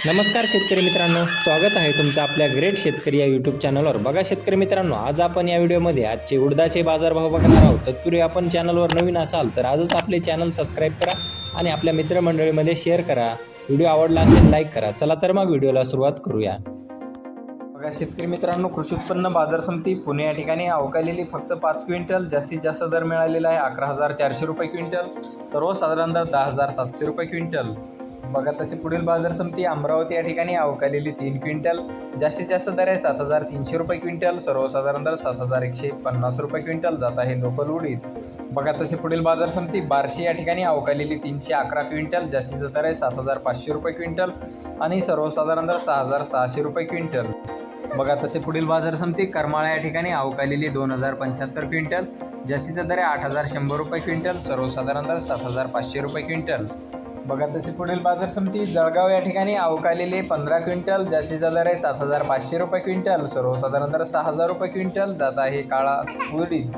नमस्कार शेतकरी मित्रांनो, स्वागत आहे तुमचं आपल्या ग्रेट शेतकरी या यूट्यूब चॅनलवर। बघा शेतकरी मित्रांनो, आज आपण या व्हिडिओमध्ये आजचे उडदाचे बाजारभाव बघणार आहोत। तत्पूर्वी आपण चॅनलवर नवीन असाल तर आजच आपले चॅनल सबस्क्राईब करा आणि आपल्या मित्रमंडळीमध्ये शेअर करा। व्हिडिओ आवडला असेल लाईक करा। चला तर मग व्हिडिओला सुरुवात करूया। बघा शेतकरी मित्रांनो, कृषी उत्पन्न बाजार समिती पुणे या ठिकाणी अवकालेली फक्त 5 क्विंटल, जास्तीत जास्त दर मिळालेला आहे 11,400 रुपये क्विंटल, सर्वसाधारण दर 10,700 रुपये क्विंटल। बघा तसे पुढील बाजार समिती अमरावती या ठिकाणी अवकालेली 3 क्विंटल, जास्तीत जास्त दर आहे 7,300 रुपये क्विंटल, सर्वसाधारण दर 7,150 रुपये क्विंटल जात आहे लोकल उडीद। बघा तसे पुढील बाजार समिती बार्शी या ठिकाणी अवकालेली 311 क्विंटल, जास्तीचा दर आहे 7,500 रुपये क्विंटल आणि सर्वसाधारण दर 6,600 रुपये क्विंटल। बघा तसे पुढील बाजार समिती करमाळा या ठिकाणी अवकालेली 2,075 क्विंटल, जास्तीचा दर आहे 8,100 रुपये क्विंटल, सर्वसाधारण दर 7,500 रुपये क्विंटल। बघा तसे पुढील बाजार समिती जळगाव या ठिकाणी अवकालेले 15 क्विंटल, जास्तीचा दर आहे 7,500 रुपये क्विंटल, सर्वसाधारण दर 6,000 रुपये क्विंटल जात आहे काळा उडीद।